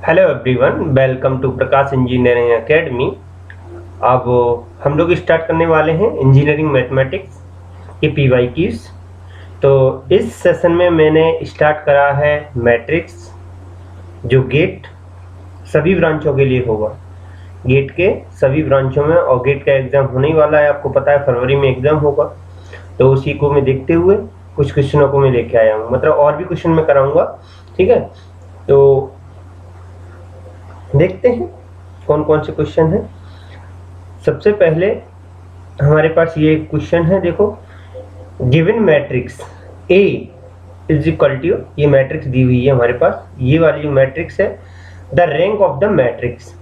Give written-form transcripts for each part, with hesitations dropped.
Hello everyone, welcome to Prakash engineering academy. अब हम लोग स्टार्ट करने वाले हैं इंजीनियरिंग मैथमेटिक्स की पीवाई कीज। तो इस सेशन में मैंने स्टार्ट करा है मैट्रिक्स, जो गेट सभी ब्रांचों के लिए होगा। गेट के सभी ब्रांचों में, और गेट का एग्ज़ाम होने ही वाला है, आपको पता है फरवरी में एग्ज़ाम होगा। तो उसी को मैं देखते हुए कुछ क्वेश्चनों को मैं लेके आया हूँ, मतलब और भी क्वेश्चन मैं कराऊंगा। ठीक है, तो देखते हैं कौन कौन से क्वेश्चन हैं। सबसे पहले हमारे पास ये क्वेश्चन है, देखो। Given matrix A is equal to, ये मैट्रिक्स दी हुई है हमारे पास, ये वाली जो मैट्रिक्स है, the rank of the matrix,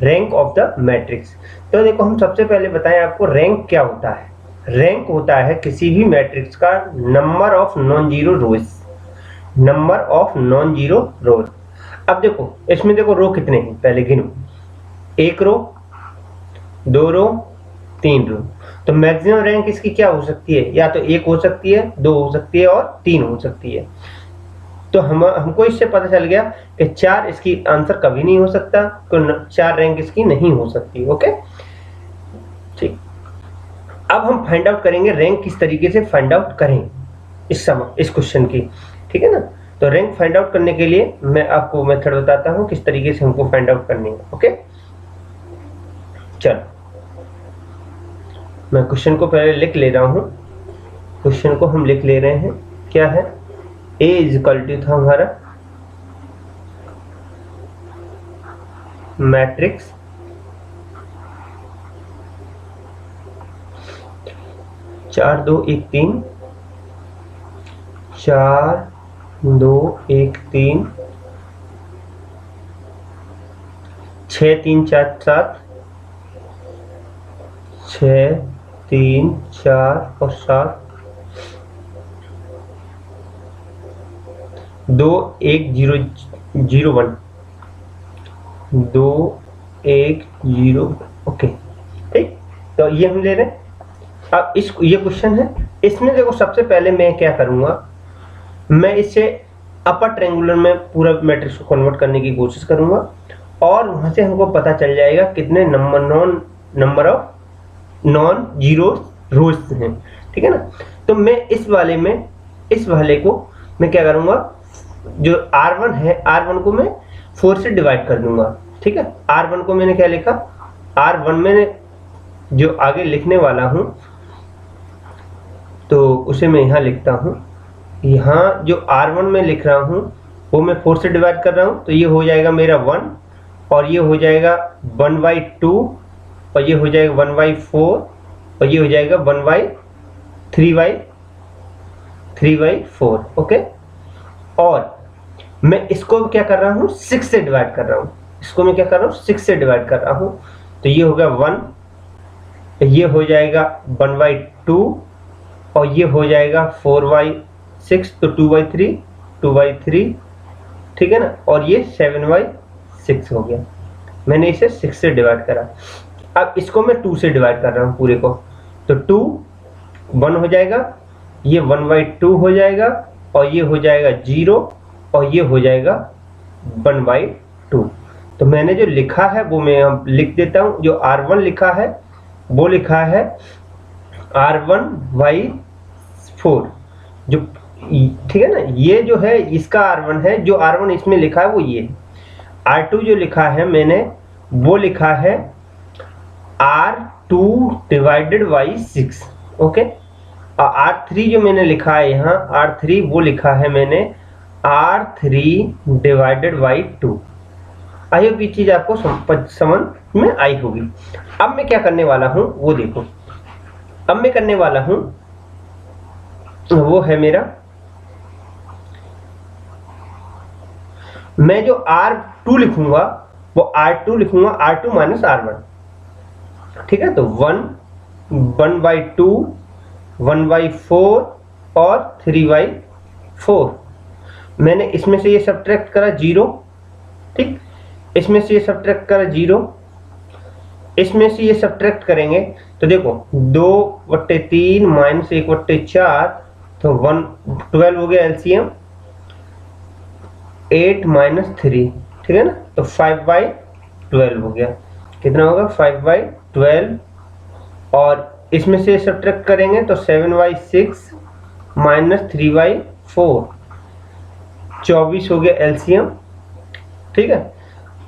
rank of the matrix. तो देखो, हम सबसे पहले बताएं आपको रैंक क्या होता है। रैंक होता है किसी भी मैट्रिक्स का number of non zero rose, number of non zero रोज। अब देखो, इसमें देखो रो कितने हैं, पहले गिनो। एक रो, दो रो, तीन रो। तो मैक्सिमम रैंक इसकी क्या हो सकती है? या तो एक हो सकती है, दो हो सकती है और तीन हो सकती है। तो हमको इससे पता चल गया कि चार इसकी आंसर कभी नहीं हो सकता, तो चार रैंक इसकी नहीं हो सकती। ओके, ठीक। अब हम फाइंड आउट करेंगे रैंक किस तरीके से फाइंड आउट करें इस क्वेश्चन की। ठीक है ना। तो रैंक फाइंड आउट करने के लिए मैं आपको मेथड बताता हूं किस तरीके से हमको फाइंड आउट करनी है। ओके, चलो मैं क्वेश्चन को पहले लिख ले रहा हूं। क्वेश्चन को हम लिख ले रहे हैं, क्या है? ए इज इक्वल टू था हमारा मैट्रिक्स चार दो एक तीन, चार दो एक तीन, 6 3 4 7, 6 3 4 और 7, 2 1 0 0 1, 2 1 0। ओके, ठीक। तो ये हम ले रहे हैं। अब ये क्वेश्चन है, इसमें देखो सबसे पहले मैं क्या करूंगा, मैं इसे अपर ट्रायंगुलर में पूरा मैट्रिक्स को कन्वर्ट करने की कोशिश करूंगा, और वहां से हमको पता चल जाएगा कितने नंबर ऑफ नॉन जीरो रोज हैं। ठीक है ना। तो मैं इस वाले को मैं क्या करूंगा, जो R1 है, R1 को मैं 4 से डिवाइड कर दूंगा। ठीक है, R1 को मैंने क्या लिखा, R1 मैंने जो आगे लिखने वाला हूं, तो उसे मैं यहां लिखता हूं। यहाँ जो R1 में लिख रहा हूँ वो मैं 4 से डिवाइड कर रहा हूँ, तो ये हो जाएगा मेरा 1, और ये हो जाएगा 1/2, और ये हो जाएगा 1/4, और ये हो जाएगा 3/4। ओके, और मैं इसको क्या कर रहा हूँ, 6 से डिवाइड कर रहा हूँ। इसको मैं क्या कर रहा हूँ, 6 से डिवाइड कर रहा हूँ। तो ये हो गया 1, ये हो जाएगा 1/2, और ये हो जाएगा 4/6, तो 2/3। ठीक है ना। और ये 7/6 हो गया। मैंने इसे 6 से डिवाइड करा। अब इसको मैं 2 से डिवाइड कर रहा हूँ पूरे को, तो 2 1 हो जाएगा, ये 1/2 हो जाएगा, और ये हो जाएगा 0, और ये हो जाएगा 1/2। तो मैंने जो लिखा है वो मैं लिख देता हूँ। जो R1 लिखा है वो लिखा है R1/4, जो ठीक है ना। ये जो है इसका R1 है, जो R1 इसमें लिखा है वो ये। R2 जो लिखा है मैंने वो लिखा है R2/6। ओके, और R3 जो मैंने लिखा है यहाँ, R3 वो लिखा है मैंने R3/2। आई होप ये चीज आपको समझ में आई होगी। अब मैं क्या करने वाला हूँ वो देखो। अब मैं करने वाला हूँ वो है मेरा, मैं जो R2 लिखूंगा वो R2 लिखूंगा R2 - R1। ठीक है, तो 1/2, 1/4 और 3/4। मैंने इसमें से ये सब्ट्रैक्ट करा 0। ठीक, इसमें से ये सब्ट्रैक्ट करा 0, इसमें से ये सब्ट्रैक्ट करेंगे तो देखो 2/3 - 1/4, तो 12 हो गया एलसीएम। 8 - 3, ठीक है ना। तो 5/12 हो गया, कितना होगा 5/12, और इसमें से सब्ट्रैक्ट करेंगे तो 7/6 माइनस 3/4, 24 हो गया एलसीएम, ठीक है।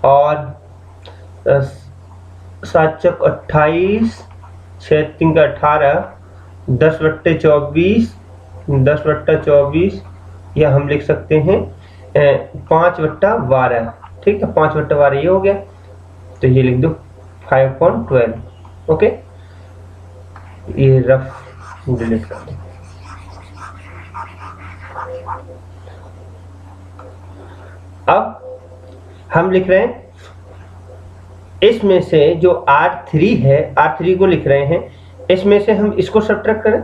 और 7 चौक 28, 6 3 का 18, 10/24, 10/24, या हम लिख सकते हैं 5/12, ठीक है। 5/12 ये हो गया, तो ये लिख दो 5/12, ओके। ये रफ डिलीट कर दो। अब हम लिख रहे हैं इसमें से जो R3 है, R3 को लिख रहे हैं, इसमें से हम इसको सब्ट्रैक्ट करें,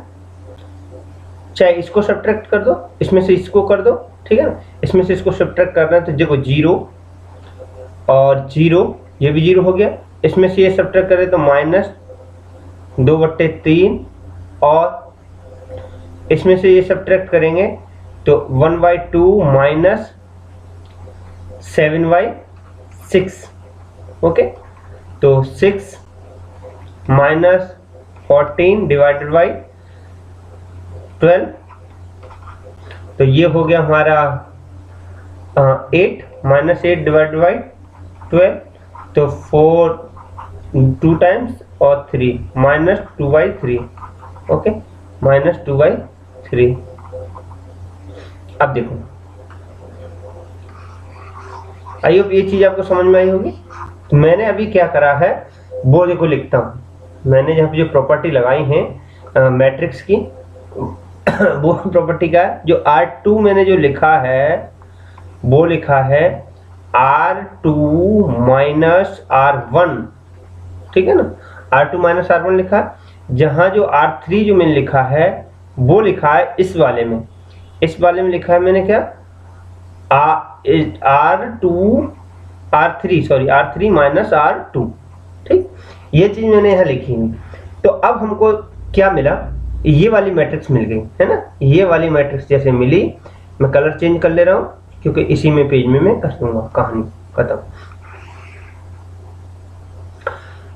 चाहे इसको सब्ट्रैक्ट कर दो, इसमें से इसको कर दो, ठीक है ना। इसमें से इसको सब्ट्रैक्ट करना है तो देखो 0 और 0, ये भी 0 हो गया। इसमें से ये सब्ट्रैक्ट करें तो -2/3, और इसमें से ये सब्ट्रैक्ट करेंगे तो 1/2 माइनस 7/6, ओके। तो 6 माइनस 14 डिवाइडेड बाई 12, तो ये हो गया हमारा 8 माइनस 8 डिवाइडेड बाई 12, तो 4 2 टाइम्स और 3 -2/3, ओके, -2/3। अब देखो, आई होप ये चीज आपको समझ में आई होगी। तो मैंने अभी क्या करा है वो देखो लिखता हूं। मैंने यहाँ पे जो प्रॉपर्टी लगाई है मैट्रिक्स की, वो प्रॉपर्टी का है जो R2 मैंने जो लिखा है वो लिखा है R2 माइनस R1, ठीक है ना। R2 माइनस R1 लिखा है। जहां जो R3 जो मैंने लिखा है वो लिखा है इस वाले में, इस वाले में लिखा है मैंने क्या R3 माइनस R2, ठीक। ये चीज मैंने यहाँ लिखी है। तो अब हमको क्या मिला, ये वाली मैट्रिक्स मिल गई है ना। ये वाली मैट्रिक्स जैसे मिली, मैं कलर चेंज कर ले रहा हूँ क्योंकि इसी में पेज में मैं कर दूंगा, कहानी खत्म।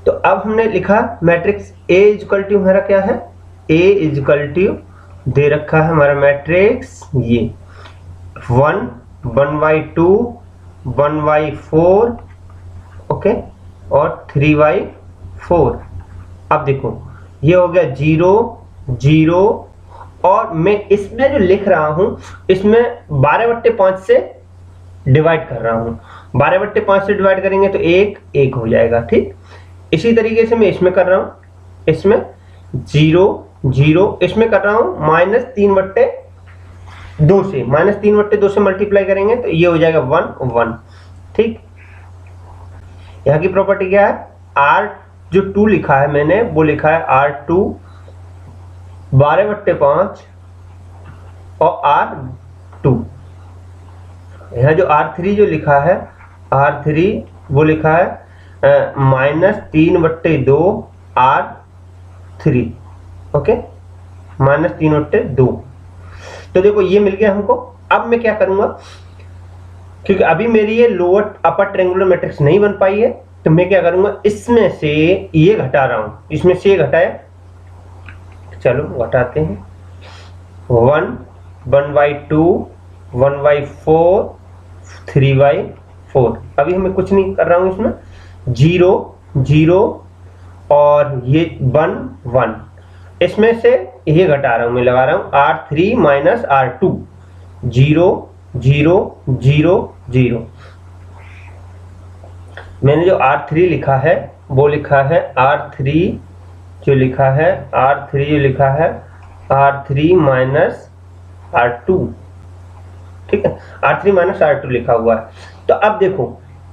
तो अब हमने लिखा मैट्रिक्स A इक्वल टू हमारा क्या है, A इक्वल टू दे रखा है हमारा मैट्रिक्स ये 1 1/2 1/4, ओके, और 3/4। अब देखो ये हो गया 0 0, और मैं इसमें जो लिख रहा हूं इसमें 12/5 से डिवाइड कर रहा हूं। 12/5 से डिवाइड करेंगे तो 1 1 हो जाएगा, ठीक। इसी तरीके से मैं इसमें कर रहा हूं, इसमें 0 0, इसमें कर रहा हूं -3/2 से, -3/2 से मल्टीप्लाई करेंगे तो ये हो जाएगा 1 1, ठीक। यहाँ की प्रॉपर्टी क्या है, R जो 2 लिखा है मैंने वो लिखा है R2 12/5 और R2। यहाँ जो R3 जो लिखा है, R3 वो लिखा है -3/2 R3, ओके, -3/2। तो देखो ये मिल गया हमको। अब मैं क्या करूंगा, क्योंकि अभी मेरी ये लोअर अपर ट्रायंगुलर मैट्रिक्स नहीं बन पाई है, तो मैं क्या करूंगा, इसमें से ये घटा रहा हूं, इसमें से ये घटाया, चलो घटाते हैं 1 1/2 1/4 3/4। अभी हमें कुछ नहीं कर रहा हूं, इसमें 0 0 और ये 1 1, इसमें से ये घटा रहा हूं, मैं लगा रहा हूं R3 माइनस R2, 0 0 0 0। मैंने जो R3 लिखा है वो लिखा है R3 जो लिखा है R3 माइनस R2, ठीक है, R3 माइनस R2 लिखा हुआ है। तो अब देखो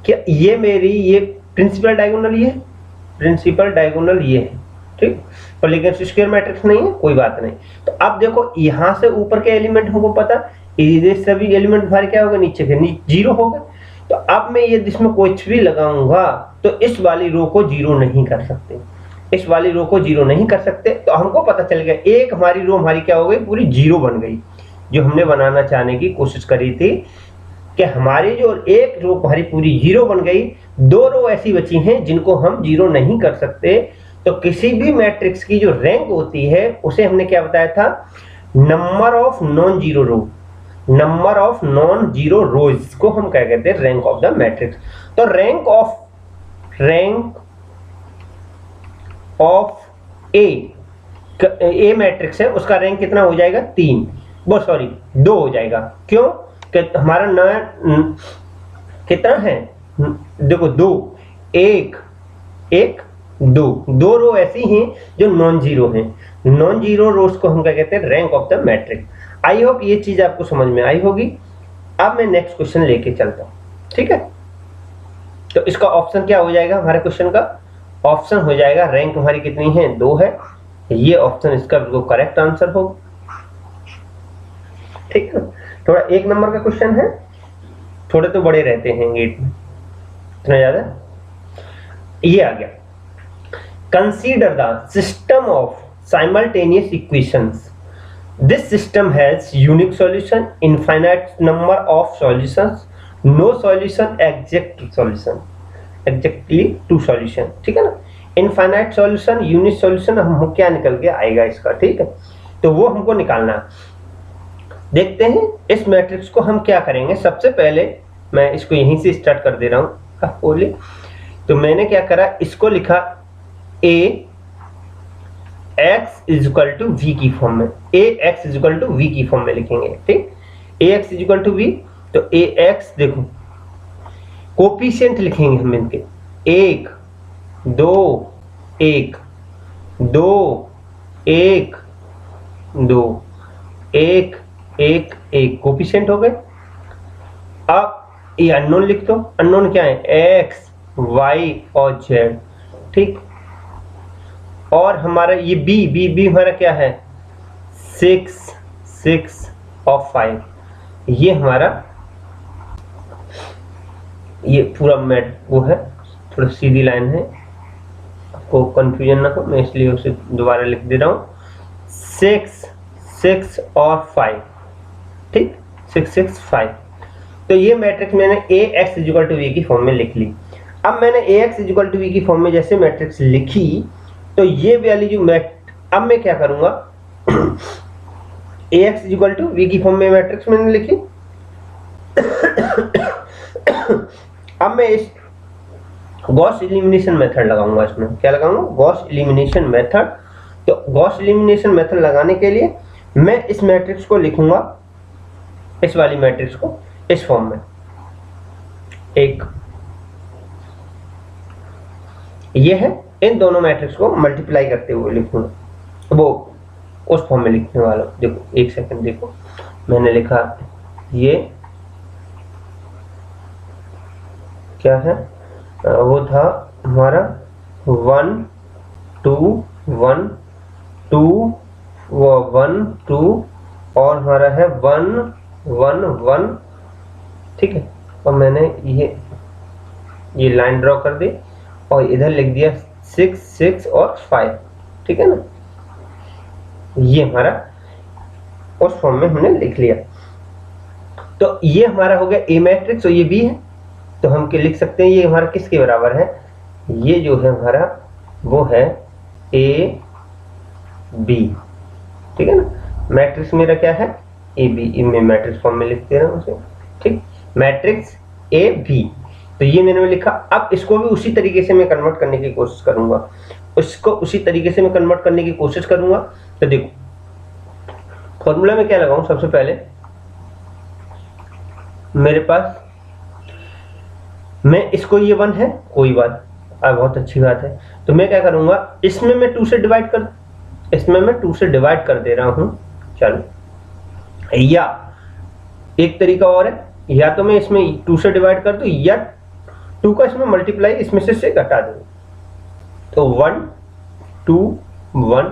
क्या ये मेरी ये प्रिंसिपल डायगोनल ये है, प्रिंसिपल डायगोनल ये है, ठीक, पर लेकिन स्क्वायर मैट्रिक्स नहीं है, कोई बात नहीं। तो अब देखो यहां से ऊपर के एलिमेंट हमको पता, ये सभी एलिमेंट हमारे क्या होगा, नीचे के 0 होगा। तो अब मैं ये जिसमें कुछ भी लगाऊंगा तो इस वाली रो को 0 नहीं कर सकते, इस वाली रो को 0 नहीं कर सकते। तो हमको पता चल गया एक हमारी रो हमारी क्या हो गई, पूरी 0 बन गई, जो हमने बनाना चाहने की कोशिश करी थी कि हमारी जो एक रो हमारी पूरी जीरो बन गई, 2 रो ऐसी बची हैं जिनको हम जीरो नहीं कर सकते। तो किसी भी मैट्रिक्स की जो रैंक होती है उसे हमने क्या बताया था, number of non zero row, number of non zero rows को हम क्या कहते हैं, रैंक ऑफ द मैट्रिक्स। तो रैंक ऑफ ए मैट्रिक्स है, उसका रैंक कितना हो जाएगा, 3, वो सॉरी 2 हो जाएगा। क्यों कि हमारा न कितना है, देखो 2 1 1 2 रो ऐसी हैं जो नॉन जीरो हैं, नॉन जीरो रोज को हम क्या कहते हैं, rank of the matrix. I hope ये चीज आपको समझ में आई होगी। अब मैं नेक्स्ट क्वेश्चन लेके चलता हूं, ठीक है। तो इसका ऑप्शन क्या हो जाएगा, हमारे क्वेश्चन का ऑप्शन हो जाएगा, रैंक हमारी कितनी है, 2 है, ये ऑप्शन इसका बिल्कुल करेक्ट आंसर होगा, ठीक है। थोड़ा 1 नंबर का क्वेश्चन है, थोड़े तो बड़े रहते हैं गेट में, इतना ज्यादा। ये आ गया, consider the system of simultaneous equations, this system has unique solution, infinite number of solutions, no solution, exactly two solution, ठीक है ना। इनफाइनाइट सॉल्यूशन, यूनिक सॉल्यूशन, हम क्या निकल के आएगा इसका, ठीक है। तो वो हमको निकालना है। देखते हैं इस मैट्रिक्स को हम क्या करेंगे। सबसे पहले मैं इसको यहीं से स्टार्ट कर दे रहा हूं। तो मैंने क्या करा, इसको लिखा A X is equal to we की फॉर्म में, A X is equal to we की फॉर्म में लिखेंगे, ठीक। A X is equal to V, तो ए एक्स देखो कोफिशिएंट लिखेंगे हम इनके, 1 2 1 2 1 2 1 1 1 कोफिशिएंट हो गए। अब ये अननोन लिख दो, अननोन क्या है, एक्स वाई और जेड, ठीक। और हमारा ये बी हमारा क्या है, 6 6 और 5, ये हमारा ये पूरा मैट वो है, थोड़ा सीधी लाइन है, आपको कंफ्यूजन ना हो, मैं इसलिए उसे दोबारा लिख दे रहा हूँ, 6 6 और 5, ठीक, 6 6 5। तो ये मैट्रिक्स मैंने ए एक्स इक्वल टू वी की फॉर्म में लिख ली। अब मैंने ए एक्स इक्वल टू वी की फॉर्म में जैसे मैट्रिक्स लिखी, तो ये वाली जो अब मैं क्या करूंगा, ए एक्स इक्वल टू वी की फॉर्म में मैट्रिक्स मैंने लिखी। अब मैं इस गॉस एलिमिनेशन मेथड लगाऊंगा, इसमें क्या लगाऊंगा, गॉस एलिमिनेशन मेथड। तो गॉस एलिमिनेशन मेथड लगाने के लिए मैं इस मैट्रिक्स को लिखूंगा, इस वाली मैट्रिक्स को इस फॉर्म में, एक ये है, इन दोनों मैट्रिक्स को मल्टीप्लाई करते हुए लिखूंगा, वो उस फॉर्म में लिखने वाला। देखो एक सेकंड, देखो मैंने लिखा, ये क्या है, वो था हमारा 1 2 1 2 1 2 और हमारा है 1 1 1, ठीक है। और मैंने ये लाइन ड्रॉ कर दी और इधर लिख दिया 6 6 और 5, ठीक है ना। ये हमारा उस फॉर्म में हमने लिख लिया। तो ये हमारा हो गया ए मैट्रिक्स और ये बी है, तो हम क्या लिख सकते हैं, ये हमारा किसके बराबर है, ये जो है हमारा वो है ए बी, ठीक है ना। मैट्रिक्स मेरा क्या है, ए बी, मैं मैट्रिक्स फॉर्म में लिख दे रहा हूं उसे, ठीक, मैट्रिक्स ए बी। तो ये मैंने लिखा। अब इसको भी उसी तरीके से मैं कन्वर्ट करने की कोशिश करूंगा, उसको उसी तरीके से मैं कन्वर्ट करने की कोशिश करूंगा। तो देखो फॉर्मूला में क्या लगाऊं, सबसे पहले मेरे पास, मैं इसको, ये 1 है, कोई बात, बहुत अच्छी बात है। तो मैं क्या करूंगा, इसमें मैं 2 से डिवाइड कर दे रहा हूं। चलो, या एक तरीका और है, या तो मैं इसमें 2 से डिवाइड कर दूं, या 2 का इसमें मल्टीप्लाई इसमें से घटा दूं। तो 1 2 1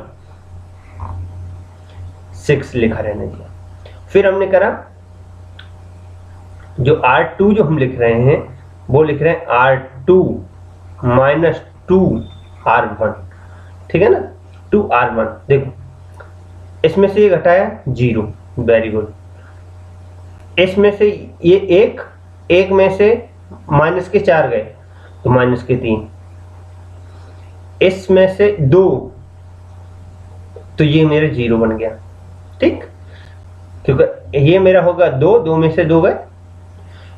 6 लिखा रहने दिया। फिर हमने करा, जो R2 जो हम लिख रहे हैं वो लिख रहे हैं R2 माइनस 2R1, ठीक है ना, 2R1। देखो इसमें से ये घटाया 0, वेरी गुड। इसमें से ये 1 एक में से माइनस के 4 गए तो माइनस के 3, इसमें से 2 तो ये मेरा 0 बन गया। ठीक, क्योंकि ये मेरा होगा 2 में से 2 गए,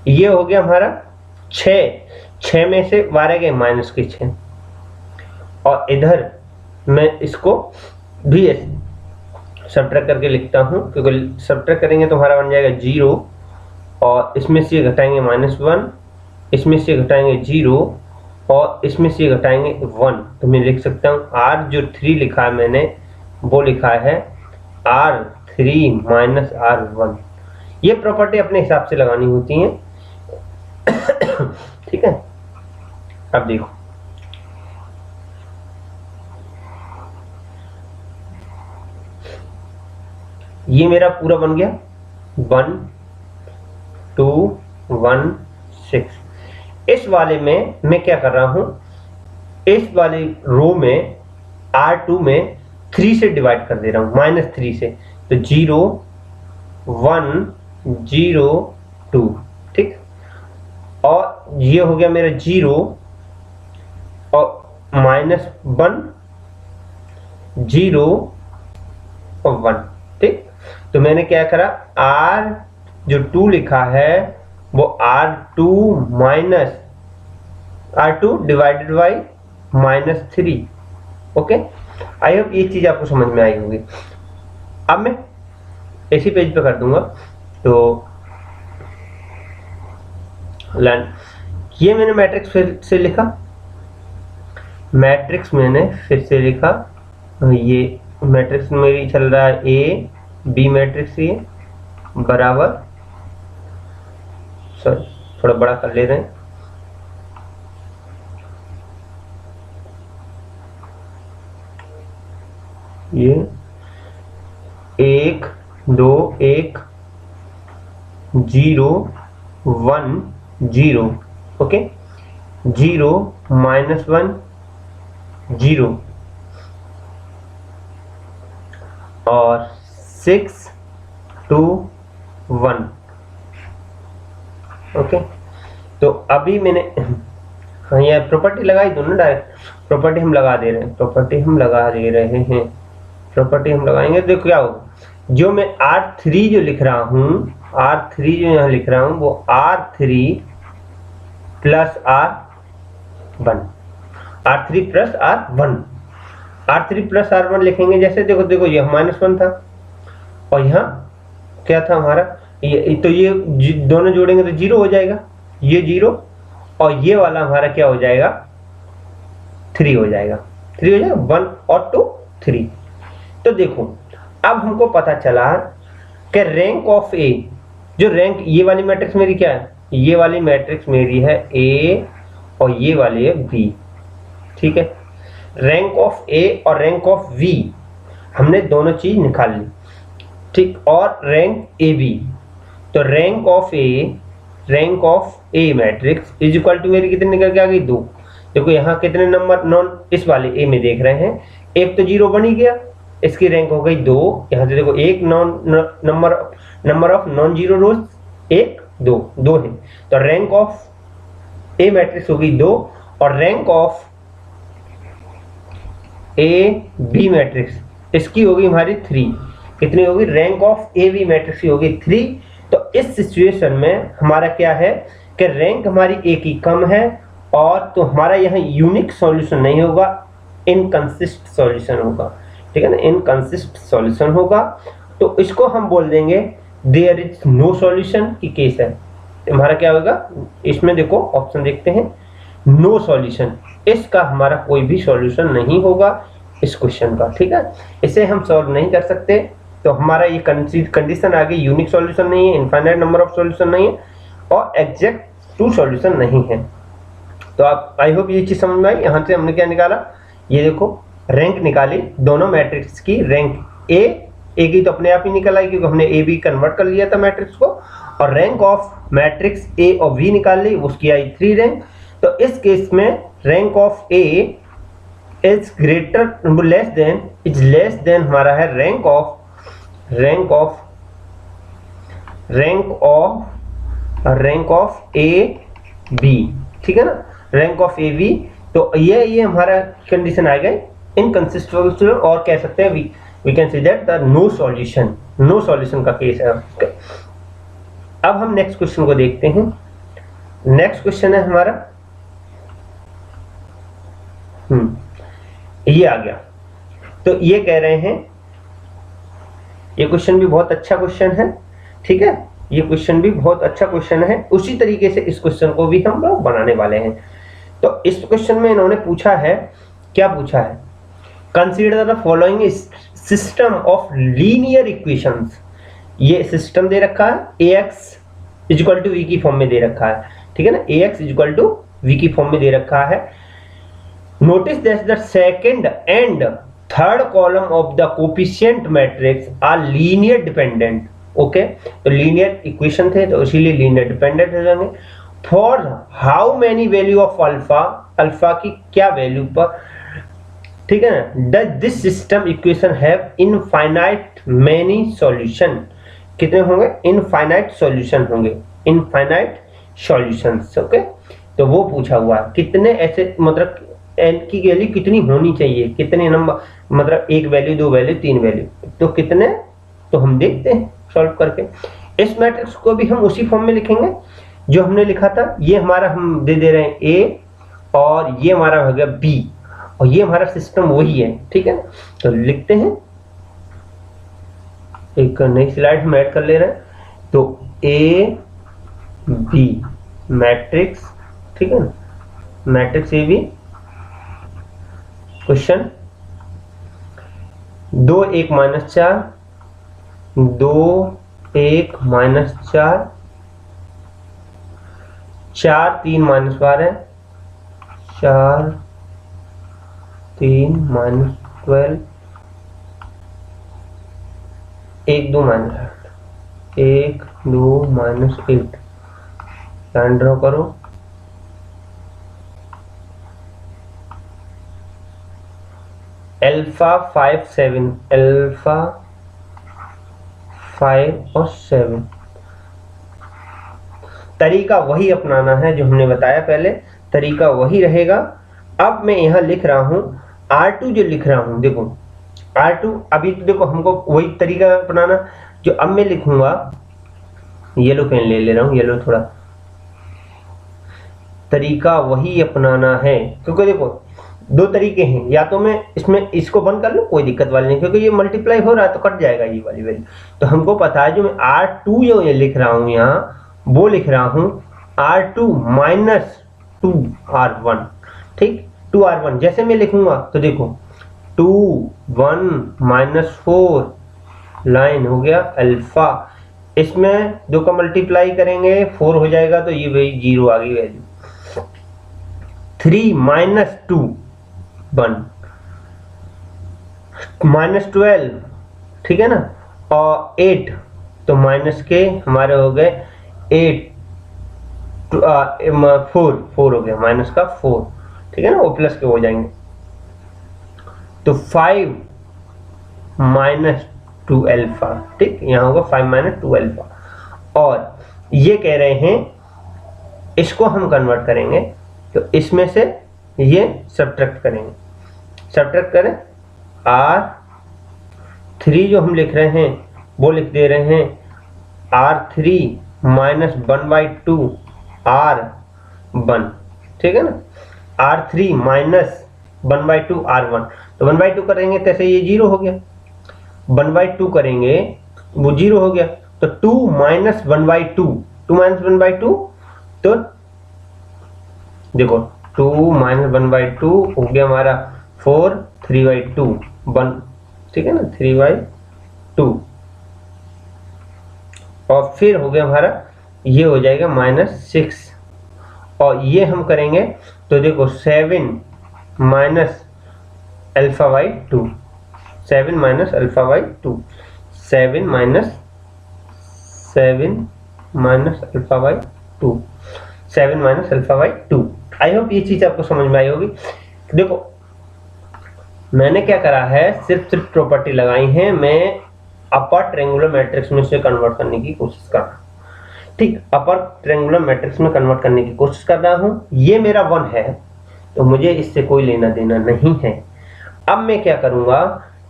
ये हो गया हमारा 6 में से 12 गए माइनस के 6, और इधर मैं इसको भी सब्ट्रैक्ट करके लिखता हूं, क्योंकि सब्ट्रैक्ट करेंगे तो हमारा बन जाएगा 0, और इसमें से घटाएंगे -1, इसमें से घटाएंगे 0, और इसमें से घटाएंगे 1, तो मैं लिख सकता हूँ R जो 3 लिखा है मैंने वो लिखा है R3 माइनस R1। ये प्रॉपर्टी अपने हिसाब से लगानी होती है। ठीक है, अब देखो ये मेरा पूरा बन गया 1 2 1 6। इस वाले में मैं क्या कर रहा हूं, इस वाले रो में R2 में 3 से डिवाइड कर दे रहा हूं, -3 से, तो 0 1 0 2। ठीक, और ये हो गया मेरा 0 और -1 0 और 1। ठीक, तो मैंने क्या करा, R जो 2 लिखा है वो R2 minus R2 divided by -3। Okay, I hope ये चीज आपको समझ में आई होगी। अब मैं इसी पेज पे कर दूंगा, तो ये मैंने मैट्रिक्स फिर से लिखा, मैट्रिक्स मैंने फिर से लिखा, ये मैट्रिक्स मेरी चल रहा है A B मैट्रिक्स, ये बराबर, सॉरी थोड़ा बड़ा कर ले रहे हैं, ये 1 2 1 0 1 0। ओके, 0 -1 0 और 6 2 1। ओके, तो अभी मैंने ये प्रॉपर्टी लगाई दो ना, डायरेक्ट प्रॉपर्टी हम लगा दे रहे हैं, प्रॉपर्टी हम लगाएंगे। देखो क्या होगा, जो मैं R3 जो लिख रहा हूं, R3 जो यहां लिख रहा हूं वो R3 plus R1, R3 plus R1, R3 plus R1 लिखेंगे। जैसे देखो ये -1 था और यहाँ क्या था हमारा, ये तो ये दोनों जोड़ेंगे तो 0 हो जाएगा, ये 0 और ये वाला हमारा क्या हो जाएगा, 3 हो जाएगा, 1 और 2 3। तो देखो अब हमको पता चला कि रैंक ऑफ ए, जो रैंक, ये वाली मैट्रिक्स मेरी क्या है, ये वाली मैट्रिक्स मेरी है A और ये वाली है B। ठीक है, रैंक ऑफ A और रैंक ऑफ V हमने दोनों चीज निकाल ली। ठीक, और रैंक AB, तो rank of A matrix is equal to मेरी कितनी निकल के आ गई, 2। देखो यहाँ कितने नंबर नॉन इस वाले A में देख रहे हैं, एक तो 0 बन ही गया, इसकी रैंक हो गई 2। यहाँ से देखो एक नंबर ऑफ नॉन जीरो रोज 1 2 है, तो रैंक ऑफ ए मैट्रिक्स हो गई 2 और rank of A B matrix इसकी होगी हमारी 3। कितनी होगी, rank of A B matrix की होगी 3। तो इस सिचुएशन में हमारा क्या है कि रैंक हमारी ए की कम है, और तो हमारा यहाँ यूनिक सॉल्यूशन नहीं होगा, इनकंसिस्ट सॉल्यूशन होगा। ठीक है ना, इनकंसिस्ट सॉल्यूशन होगा, तो इसको हम बोल देंगे देयर इज नो सॉल्यूशन की केस है। हमारा क्या होगा, इसमें देखो ऑप्शन देखते हैं, नो सॉल्यूशन, इसका हमारा कोई भी सॉल्यूशन नहीं होगा इस क्वेश्चन का। ठीक है, इसे हम सॉल्व नहीं कर सकते, तो हमारा ये कंडीशन आ गई, यूनिक सॉल्यूशन नहीं है, इनफाइनाइट नंबर ऑफ सॉल्यूशन नहीं है, और एग्जैक्ट 2 सॉल्यूशन नहीं है। तो आप, आई होप ये चीज समझ में आई। यहाँ से हमने क्या निकाला, ये देखो रैंक निकाली दोनों मैट्रिक्स की, रैंक ए की तो अपने आप ही निकल आई क्योंकि हमने ए बी कन्वर्ट कर लिया था मैट्रिक्स को, और रैंक ऑफ मैट्रिक्स ए और बी निकाल ली, उसकी आई 3 रैंक। तो इस केस में rank of A is greater less than हमारा है rank of rank of A B, ठीक है ना, रैंक ऑफ ए बी। तो ये हमारा कंडीशन आ गई इनकंसिस्टेंट, और कह सकते हैं we can see that the no solution का केस है। अब हम नेक्स्ट क्वेश्चन को देखते हैं। नेक्स्ट क्वेश्चन है हमारा ये आ गया। तो ये कह रहे हैं, ये क्वेश्चन भी बहुत अच्छा क्वेश्चन है, ठीक है, ये क्वेश्चन भी बहुत अच्छा क्वेश्चन है। उसी तरीके से इस क्वेश्चन को भी हम लोग बनाने वाले हैं। तो इस क्वेश्चन में इन्होंने पूछा है, क्या पूछा है, consider the following system of linear equations. ये सिस्टम दे रखा है, ax इक्वल टू वी की फॉर्म में दे रखा है, ठीक है ना, ax इक्वल टू वी की फॉर्म में दे रखा है। Notice that the second and third column of the coefficient matrix are linear dependent. Okay, तो लीनियर इक्वेशन थे तो इसीलिए लीनियर डिपेंडेंट हो जाएंगे। For how many value of alpha, alpha की क्या वैल्यू पर, ठीक है ना, does this system equation have infinite many solution. कितने होंगे, इनफाइनाइट सॉल्यूशन होंगे, इनफाइनाइट सॉल्यूशंस। ओके, तो वो पूछा हुआ कितने ऐसे, मतलब एन की वैल्यू कितनी होनी चाहिए, कितने नंबर, मतलब एक वैल्यू, दो वैल्यू, तीन वैल्यू, तो कितने, तो हम देखते हैं सॉल्व करके। इस मैट्रिक्स को भी हम उसी फॉर्म में लिखेंगे जो हमने लिखा था। ये हमारा हम दे रहे हैं ए, और ये हमारा हो गया बी, और ये हमारा सिस्टम वही है, ठीक है। तो लिखते हैं, एक नई स्लाइड हम ऐड कर ले रहे हैं। तो ए बी मैट्रिक्स, ठीक है ना, matrix A B. Question 2 1 -4, 2 1 -4, 4 3 -12, 4 3 -12, 1 2 -8, 1 2 -8। Line draw करो। अल्फा 5 7, अल्फा 5 और 7। तरीका वही अपनाना है जो हमने बताया पहले, तरीका वही रहेगा। अब मैं यहां लिख रहा हूं R2, जो लिख रहा हूं, देखो R2, अभी तो देखो हमको वही तरीका अपनाना जो अब मैं लिखूंगा। येलो पेन ले रहा हूं, येलो थोड़ा, तरीका वही अपनाना है, क्योंकि देखो दो तरीके हैं, या तो मैं इसमें इसको बंद कर लूं, कोई दिक्कत वाली नहीं, क्योंकि ये मल्टीप्लाई हो रहा है तो कट जाएगा ये वाली वैल्यू। तो हमको पता है जो मैं R2 जो ये लिख रहा हूं यहाँ, वो लिख रहा हूं R2 - 2R1, ठीक, 2R1। जैसे मैं लिखूंगा तो देखो 2 1 -4 लाइन हो गया अल्फा, इसमें 2 का मल्टीप्लाई करेंगे 4 हो जाएगा, तो ये वही 0 आ गई वैल्यू। 3 - 2 1 -12, ठीक है ना, और 8, तो माइनस के हमारे हो गए 8 4 हो गया, माइनस का 4, ठीक है ना, वो प्लस के हो जाएंगे। तो 5 - 2 अल्फा, ठीक, यहाँ होगा 5 - 2 अल्फा। और ये कह रहे हैं इसको हम कन्वर्ट करेंगे, तो इसमें से ये सब्ट्रैक्ट करेंगे, सब्ट्रैक्ट करें R3 जो हम लिख रहे हैं वो लिख दे रहे हैं R3 - 1/2 R1, ठीक है ना, R3 - 1/2 R1। तो 1/2 करेंगे तैसे ये 0 हो गया, 1/2 करेंगे वो 0 हो गया। तो 2 - 1/2, 2 - 1/2, तो देखो 2 - 1/2 हो गया हमारा 4, 3/2 1, ठीक है ना, 3/2, और फिर हो गया हमारा ये हो जाएगा -6, और ये हम करेंगे तो देखो 7 - α/2, 7 - α/2, 7 - α/2, 7 - α/2। आई होप ये चीज आपको समझ में आई होगी। देखो मैंने क्या करा है, सिर्फ प्रॉपर्टी लगाई है, मैं अपर ट्रायंगुलर मैट्रिक्स में से कन्वर्ट करने की कोशिश कर रहा हूं। ठीक, अपर ट्रायंगुलर मैट्रिक्स में कन्वर्ट करने की कोशिश कर रहा हूं। ये मेरा 1 है तो मुझे इससे कोई लेना देना नहीं है। अब मैं क्या करूंगा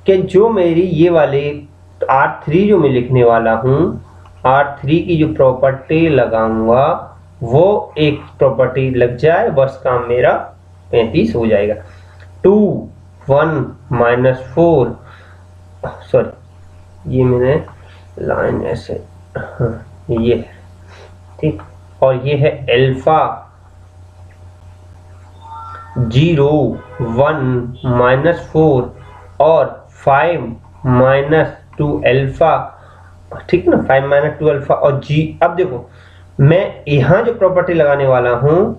कि जो मेरी ये वाले R3 जो मैं लिखने वाला हूं, R3 की जो प्रॉपर्टी लगाऊंगा वो एक प्रॉपर्टी लग जाए, बस काम मेरा 35 हो जाएगा। 2 1 -4, सॉरी ये मैंने लाइन ऐसे, ये है ठीक, और ये है अल्फा 0 1 -4 और 5 -2 अल्फा, ठीक ना, 5 -2 अल्फा और जी। अब देखो मैं यहां जो प्रॉपर्टी लगाने वाला हूं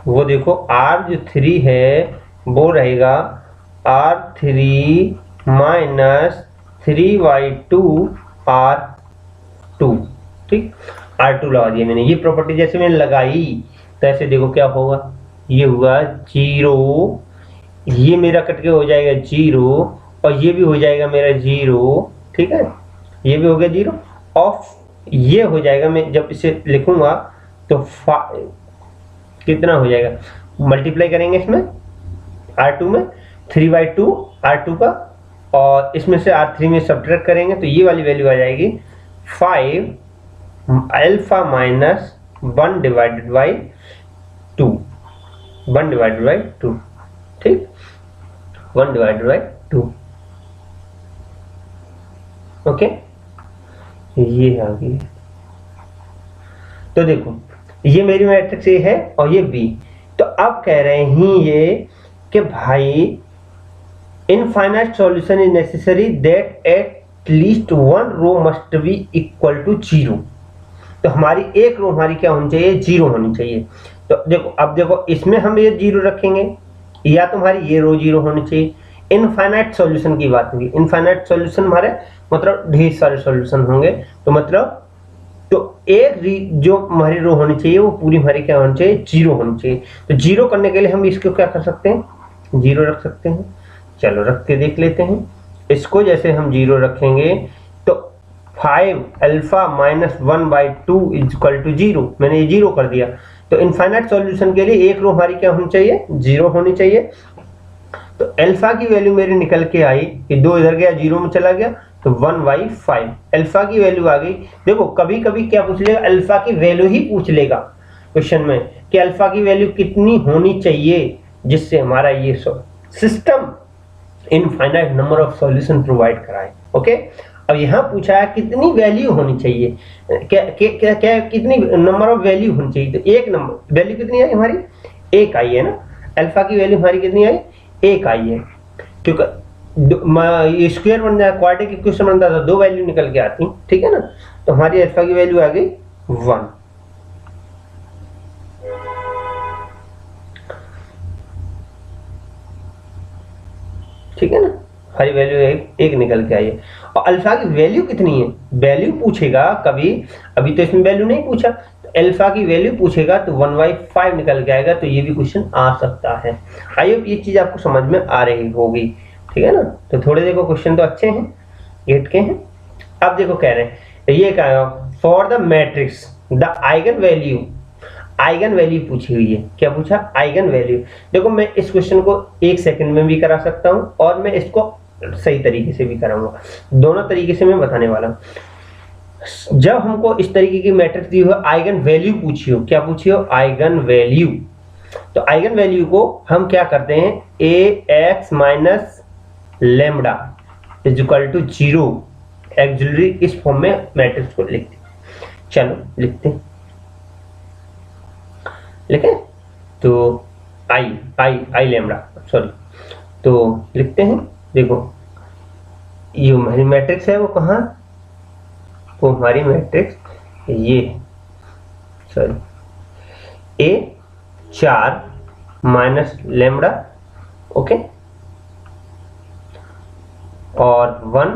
वो देखो R जो 3 है वो रहेगा R3 -3/2 R2, ठीक, R2 लगा दिया मैंने। ये प्रॉपर्टी जैसे मैंने लगाई तो ऐसे देखो क्या होगा, ये हुआ 0, ये मेरा कट के हो जाएगा 0 और ये भी हो जाएगा मेरा 0, ठीक है, ये भी हो गया 0 ऑफ, ये हो जाएगा, मैं जब इसे लिखूंगा तो कितना हो जाएगा, मल्टीप्लाई करेंगे इसमें R2 में 3/2 R2 का और इसमें से R3 में सब्ट्रैक्ट करेंगे तो ये वाली वैल्यू आ जाएगी 5 अल्फा -1/2, 1/2, ठीक, 1/2, ओके, ये आ गई। तो देखो ये मेरी मैट्रिक्स A है और ये B। तो अब कह रहे हैं ये कि भाई infinite solution is necessary that at least one row must be equal to 0। तो हमारी एक रो हमारी क्या होनी चाहिए, 0 होनी चाहिए। तो देखो अब देखो इसमें हम ये 0 रखेंगे या तुम्हारी ये रो 0 होनी चाहिए। इनफाइनाइट सॉल्यूशन की बात होगी, इनफाइनाइट सॉल्यूशन हमारे मतलब ढेर सारे सॉल्यूशन होंगे, तो मतलब तो एक जो हमारी रो होनी चाहिए वो पूरी हमारी क्या होनी चाहिए, 0 होनी चाहिए। तो 0 करने के लिए हम इसको क्या कर सकते हैं, 0 रख सकते हैं। चलो रख के देख लेते हैं इसको। जैसे हम 0 रखेंगे तो 5 अल्फा -1/2 इक्वल टू 0, मैंने ये 0 कर दिया। तो इनफाइनाइट सॉल्यूशन के लिए एक रो हमारी क्या होनी चाहिए, 0 होनी चाहिए। तो अल्फा की वैल्यू मेरी निकल के आई कि 2 इधर गया 0 में चला गया तो 1/5 अल्फा की वैल्यू आ गई। देखो कभी कभी क्या पूछ लेगा, अल्फा की वैल्यू ही पूछ लेगा क्वेश्चन में कि अल्फा की वैल्यू कितनी होनी चाहिए जिससे हमारा ये system infinite number of solution provide कराए। ओके, अब यहां पूछा है कितनी वैल्यू होनी चाहिए, क्या कितनी नंबर ऑफ वैल्यू होनी चाहिए। तो एक नंबर वैल्यू कितनी आई हमारी, 1 आई है ना। अल्फा की वैल्यू हमारी कितनी आई, 1 आई है, क्योंकि स्क्वायर बन जाए, क्वाड्रेटिक इक्वेशन बनता था 2 वैल्यू निकल के आती, ठीक है ना। तो हमारी अल्फा की वैल्यू आ गई 1, ठीक है ना, हमारी वैल्यू एक निकल के आई है। और अल्फा की वैल्यू कितनी है, वैल्यू पूछेगा कभी, अभी तो इसमें वैल्यू नहीं पूछा, तो अल्फा की वैल्यू पूछेगा तो 1/5 निकल के आएगा। तो ये भी क्वेश्चन आ सकता है। आई होप ये चीज आपको समझ में आ रही होगी, ठीक है ना। तो थोड़े देखो क्वेश्चन तो अच्छे हैं, गेट के हैं। अब देखो कह रहे हैं ये क्या, for the matrix the eigen value, eigen value पूछी हुई है। क्या पूछा, आइगन वैल्यू। देखो मैं इस क्वेश्चन को 1 सेकंड में भी करा सकता हूं और मैं इसको सही तरीके से भी कराऊंगा, दोनों तरीके से मैं बताने वाला हूं। जब हमको इस तरीके की मैट्रिक्स दी हो, आइगन वैल्यू पूछी हो, क्या पूछी हो, आइगन वैल्यू। तो आइगन वैल्यू को हम क्या करते हैं, ax minus lambda is equal to 0 actually इस फॉर्म में मैट्रिक्स को लिखते हैं। चलो लिखते हैं, लिखे तो आई लैम्बडा, सॉरी, तो लिखते हैं। देखो ये हमारी मैट्रिक्स है, वो कहाँ, वो हमारी मैट्रिक्स ये, sorry, A4 minus lambda, okay, और 1,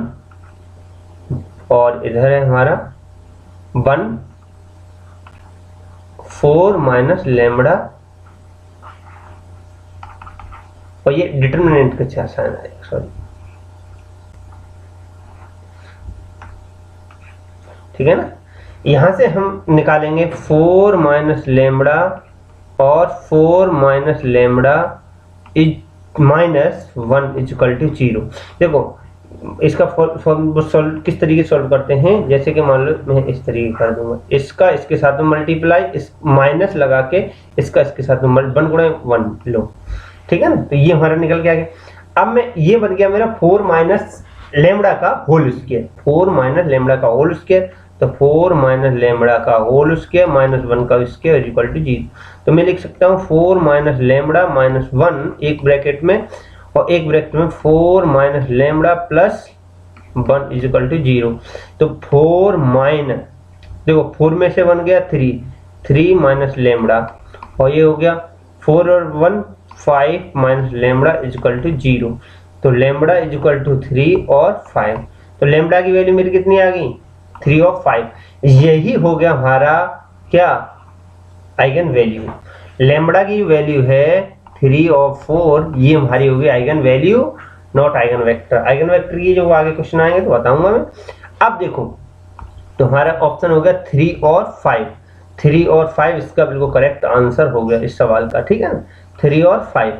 और इधर है हमारा 1 4 माइनस लैम्बडा, और ये डिटर्मिनेंट का क्या साइन है, सॉरी, ठीक है ना। यहाँ से हम निकालेंगे 4 माइनस लेमड़ा और 4 minus lambda is minus 1 is equal to 0। देखो इसका सॉल्व किस तरीके से सॉल्व करते हैं, जैसे कि मान लो मैं इस तरीके कर दूंगा, इसका इसके साथ में मल्टीप्लाई, इस माइनस लगा के इसका इसके साथ में 1 गुणा 1 लो, ठीक है ना। तो ये हमारा निकल के आ गया। अब मैं ये बन गया मेरा 4 माइनस लेमड़ा का होल स्क्वायर, 4 माइनस लेमड़ा का होल स्क्वायर, तो 4 माइनस लेमड़ा का होल स्क्वायर माइनस 1 का स्क्वायर इक्वल टू 0। तो मैं लिख सकता हूँ 4 माइनस लेमड़ा माइनस 1 एक ब्रैकेट में, और एक ब्रैकेट में 4 minus lambda plus 1 is equal to 0। तो 4 माइनस, देखो 4 में से बन गया 3 माइनस लेमड़ा, और ये हो गया 4 और 1 5 minus lambda is equal to 0। तो लेमड़ा इज इक्वल टू 3 और 5। तो लेमड़ा की वैल्यू मेरी कितनी आ गई, 3 और 5। यही हो गया हमारा क्या, आइगन वैल्यू। लेमड़ा की वैल्यू है 3 और 4, ये हमारी होगी eigen value, not eigen vector. Eigen vector की जो आगे क्वेश्चन आएंगे तो बताऊंगा मैं। अब देखो तो हमारा ऑप्शन हो गया 3 और 5। 3 और 5 इसका बिल्कुल करेक्ट आंसर हो गया इस सवाल का, ठीक है ना, 3 और 5।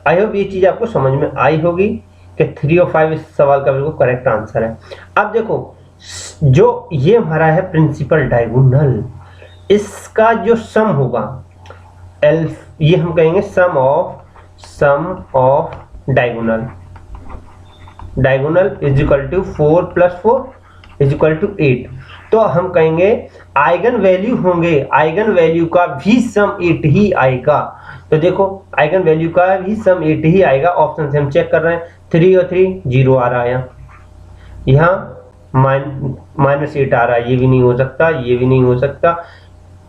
आई होप ये चीज आपको समझ में आई होगी कि 3 और 5 इस सवाल का बिल्कुल करेक्ट आंसर है। अब देखो जो ये हमारा है प्रिंसिपल डायगोनल, इसका जो सम होगा ये हम कहेंगे sum of diagonal is equal to 4 plus 4 is equal to 8। तो हम कहेंगे आइगन वैल्यू होंगे, आइगन वैल्यू का भी सम 8 ही आएगा। तो देखो आइगन वैल्यू का भी सम 8 ही आएगा। ऑप्शन से हम चेक कर रहे हैं, 3 और 3 0 आ रहा है, यहाँ माइनस 8 आ रहा है, ये भी नहीं हो सकता, ये भी नहीं हो सकता,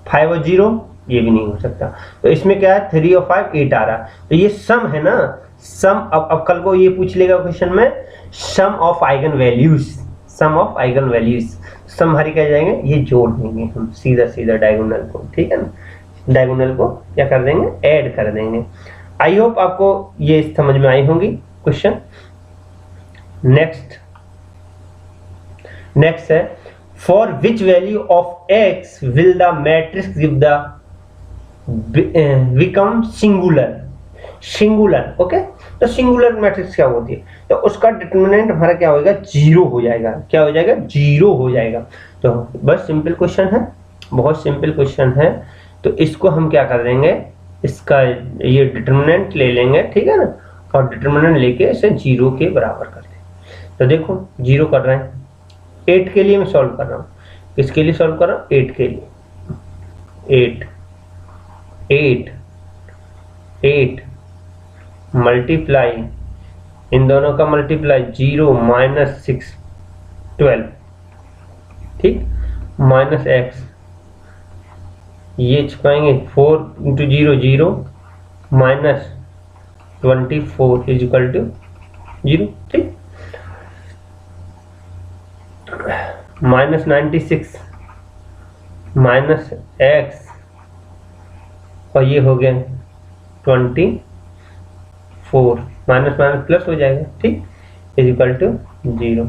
5 और 0 ये भी नहीं हो सकता। तो इसमें क्या है, 3 और 5 8 आ रहा है। तो ये सम है ना, सम। अब कल को ये पूछ लेगा क्वेश्चन में, sum of eigen values, sum of eigen values, sum हमारी क्या जाएंगे, ये जोड़ देंगे हम सीधा डायगोनल को, ठीक है ना, डायगोनल को क्या कर देंगे, ऐड कर देंगे। आई होप आपको ये समझ में आई होंगी क्वेश्चन। नेक्स्ट है, for which value of x will the matrix give the become singular. Okay, तो सिंगुलर मैट्रिक्स क्या होती है, तो उसका डिटरमिनेंट हमारा क्या होगा, 0 हो जाएगा। क्या हो जाएगा, 0 हो जाएगा। तो बस सिंपल क्वेश्चन है, बहुत सिंपल क्वेश्चन है। तो इसको हम क्या कर देंगे, इसका ये डिटरमिनेंट ले लेंगे, ठीक है ना, और डिटरमिनेंट लेके इसे 0 के बराबर कर दें। तो देखो 0 कर रहे हैं, 8 के लिए मैं सॉल्व कर रहा हूँ। किसके लिए सॉल्व कर रहा हूँ, 8 के लिए। 8 मल्टीप्लाई, इन दोनों का मल्टीप्लाई 0 माइनस 6 12, ठीक, माइनस x, ये छुपाएंगे 4 into 0 0 minus 24 is equal to 0, ठीक, माइनस 96 माइनस x, और ये हो गया 24, माइनस माइनस प्लस हो जाएगा, ठीक, इज इक्वल टू 0।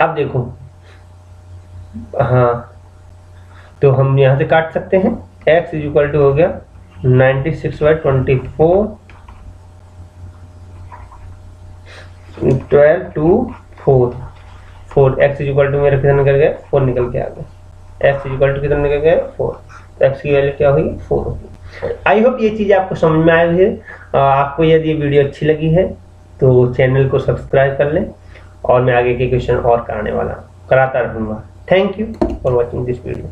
अब देखो, हाँ, तो हम यहाँ से काट सकते हैं, x इज इक्वल टू हो गया 96 by 24, 12 to 4 x is equal to मेरा कितना निकल गया, 4 निकल के आ गया। x इज इक्वल टू कितना निकल गया, 4। तो x की वैल्यू क्या होगी, 4 होगी। आई होप ये चीज़ आपको समझ में आई हुई है। आपको यदि ये वीडियो अच्छी लगी है तो चैनल को सब्सक्राइब कर लें, और मैं आगे के क्वेश्चन और कराता रहूँगा। Thank you for watching this video.